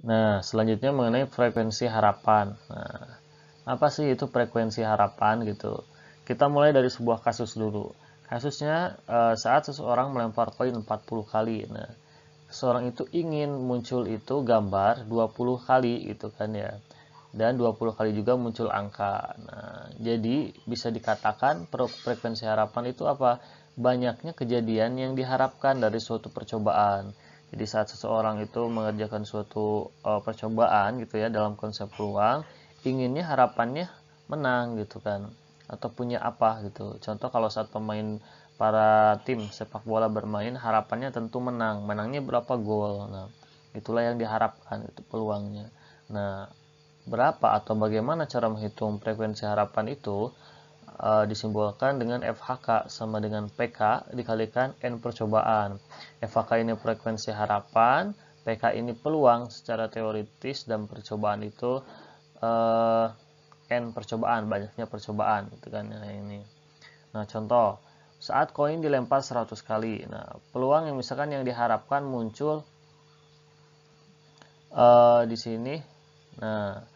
Nah, selanjutnya mengenai frekuensi harapan. Nah, apa sih itu frekuensi harapan gitu? Kita mulai dari sebuah kasus dulu. Kasusnya saat seseorang melempar koin 40 kali. Nah, seseorang itu ingin muncul itu gambar 20 kali gitu kan ya. Dan 20 kali juga muncul angka. Nah, jadi bisa dikatakan frekuensi harapan itu apa? Banyaknya kejadian yang diharapkan dari suatu percobaan. Jadi saat seseorang itu mengerjakan suatu percobaan gitu ya dalam konsep peluang, inginnya harapannya menang gitu kan, atau punya apa gitu. Contoh kalau saat pemain para tim sepak bola bermain, harapannya tentu menang. Menangnya berapa gol. Nah, itulah yang diharapkan, itu peluangnya. Nah, berapa atau bagaimana cara menghitung frekuensi harapan itu disimbolkan dengan FHK sama dengan PK dikalikan N percobaan. FHK ini frekuensi harapan, PK ini peluang secara teoritis, dan percobaan itu eh, N percobaan, banyaknya percobaan gitu kan. Nah, ini. Nah, contoh saat koin dilempar 100 kali. Nah, peluang yang misalkan yang diharapkan muncul di sini. Nah,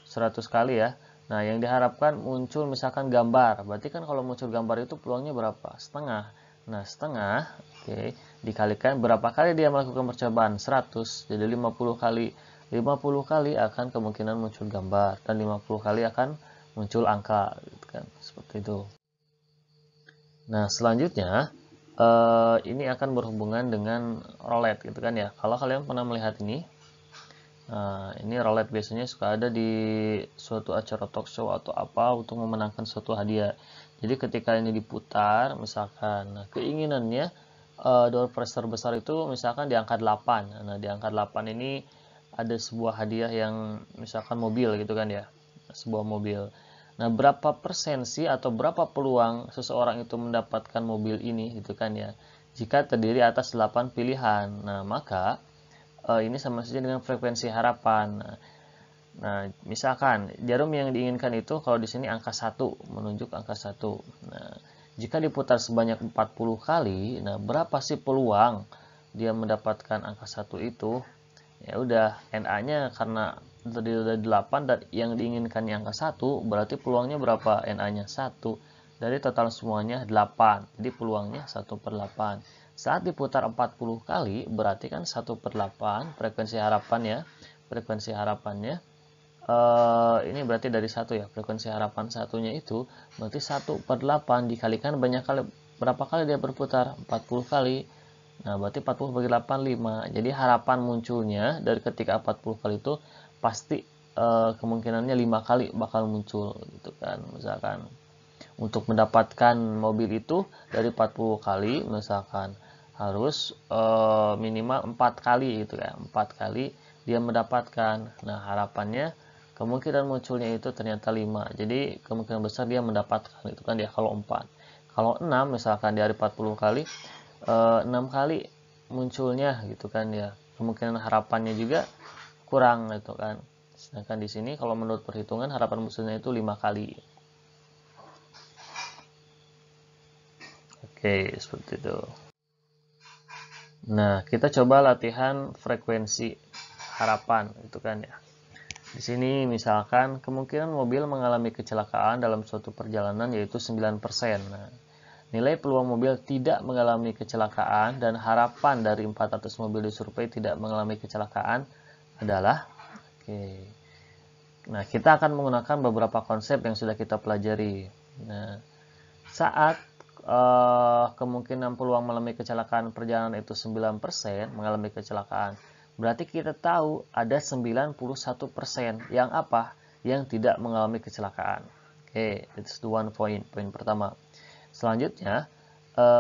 100 kali ya. Nah, yang diharapkan muncul misalkan gambar. Berarti kan kalau muncul gambar itu peluangnya berapa? Setengah. Nah, setengah, oke, dikalikan berapa kali dia melakukan percobaan? 100. Jadi 50 kali. 50 kali akan kemungkinan muncul gambar dan 50 kali akan muncul angka gitu kan. Seperti itu. Nah, selanjutnya ini akan berhubungan dengan roulette gitu kan ya. Kalau kalian pernah melihat ini, nah, ini roulette biasanya suka ada di suatu acara talk show atau apa untuk memenangkan suatu hadiah. Jadi ketika ini diputar, misalkan, nah, keinginannya door prize terbesar itu misalkan di angka 8. Nah, di angka 8 ini ada sebuah hadiah yang misalkan mobil gitu kan ya. Sebuah mobil. Nah, berapa persen sih atau berapa peluang seseorang itu mendapatkan mobil ini gitu kan ya. Jika terdiri atas 8 pilihan. Nah, maka ini sama saja dengan frekuensi harapan. Nah, misalkan jarum yang diinginkan itu kalau di sini angka 1, menunjuk angka 1. Nah, jika diputar sebanyak 40 kali, nah berapa sih peluang dia mendapatkan angka 1 itu? Ya udah, NA-nya karena terdiri dari 8 dan yang diinginkan yang angka 1, berarti peluangnya berapa? NA-nya 1. Dari total semuanya 8. Jadi peluangnya 1/8. Saat diputar 40 kali, berarti kan 1/8 frekuensi harapannya. Frekuensi harapannya ini berarti dari 1 ya. Frekuensi harapan satunya itu berarti 1/8 dikalikan banyak kali, berapa kali dia berputar? 40 kali. Nah, berarti 40 bagi 8, 5. Jadi harapan munculnya dari ketika 40 kali itu pasti kemungkinannya 5 kali bakal muncul gitu kan. Misalkan untuk mendapatkan mobil itu dari 40 kali misalkan harus minimal 4 kali gitu ya. 4 kali dia mendapatkan. Nah, harapannya kemungkinan munculnya itu ternyata 5. Jadi kemungkinan besar dia mendapatkan itu kan dia kalau 4. Kalau 6 misalkan dari 40 kali 6 kali munculnya gitu kan ya. Kemungkinan harapannya juga kurang gitu kan. Sedangkan di sini kalau menurut perhitungan harapan munculnya itu 5 kali. Oke, seperti itu. Nah, kita coba latihan frekuensi harapan itu kan ya. Di sini misalkan kemungkinan mobil mengalami kecelakaan dalam suatu perjalanan yaitu 9%. Nah, nilai peluang mobil tidak mengalami kecelakaan dan harapan dari 400 mobil disurvei tidak mengalami kecelakaan adalah, oke. Nah, kita akan menggunakan beberapa konsep yang sudah kita pelajari. Nah, saat kemungkinan peluang mengalami kecelakaan perjalanan itu 9% mengalami kecelakaan, berarti kita tahu ada 91% yang apa? Yang tidak mengalami kecelakaan. Oke, it's the one point. Poin pertama. Selanjutnya,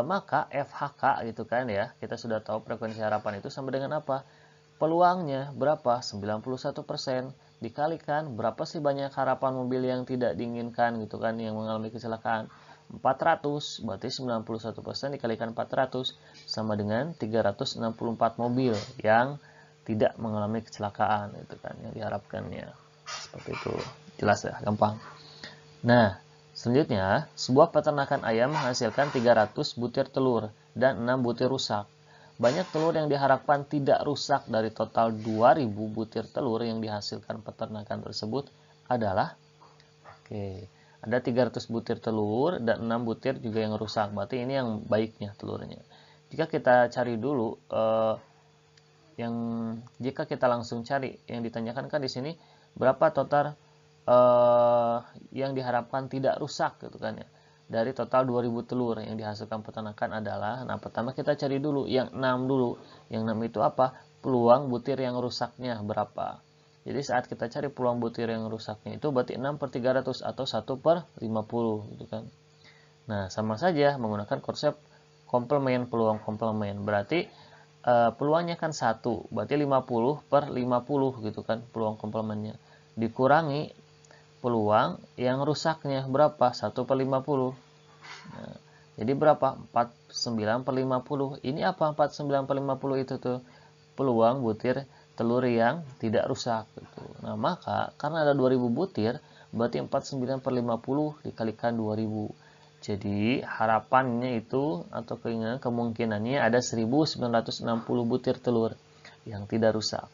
maka FHK gitu kan ya, kita sudah tahu frekuensi harapan itu sama dengan apa? Peluangnya berapa? 91%. Dikalikan berapa sih banyak harapan mobil yang tidak diinginkan gitu kan, yang mengalami kecelakaan? 400, berarti 91% dikalikan 400 sama dengan 364 mobil yang tidak mengalami kecelakaan itu kan yang diharapkannya. Seperti itu. Jelas ya, gampang. Nah, selanjutnya, sebuah peternakan ayam menghasilkan 300 butir telur dan 6 butir rusak. banyak telur yang diharapkan tidak rusak dari total 2000 butir telur yang dihasilkan peternakan tersebut adalah, ada 300 butir telur dan 6 butir juga yang rusak. Berarti ini yang baiknya telurnya. Jika kita cari dulu, jika kita langsung cari, yang ditanyakan kan di sini berapa total yang diharapkan tidak rusak gitu kan ya. Dari total 2000 telur yang dihasilkan peternakan adalah, nah pertama kita cari dulu yang 6 dulu. Yang 6 itu apa? Peluang butir yang rusaknya berapa. Jadi saat kita cari peluang butir yang rusaknya itu berarti 6/300 atau 1/50 gitu kan. Nah, sama saja menggunakan konsep komplement, peluang komplement. Berarti peluangnya kan 1, berarti 50/50 gitu kan peluang komplementnya. Dikurangi peluang yang rusaknya berapa? 1/50. Nah, jadi berapa? 49/50. Ini apa 49/50 itu tuh? Peluang butir telur yang tidak rusak gitu. Nah, maka karena ada 2000 butir, berarti 49/50 dikalikan 2000. Jadi harapannya itu atau kemungkinannya ada 1960 butir telur yang tidak rusak.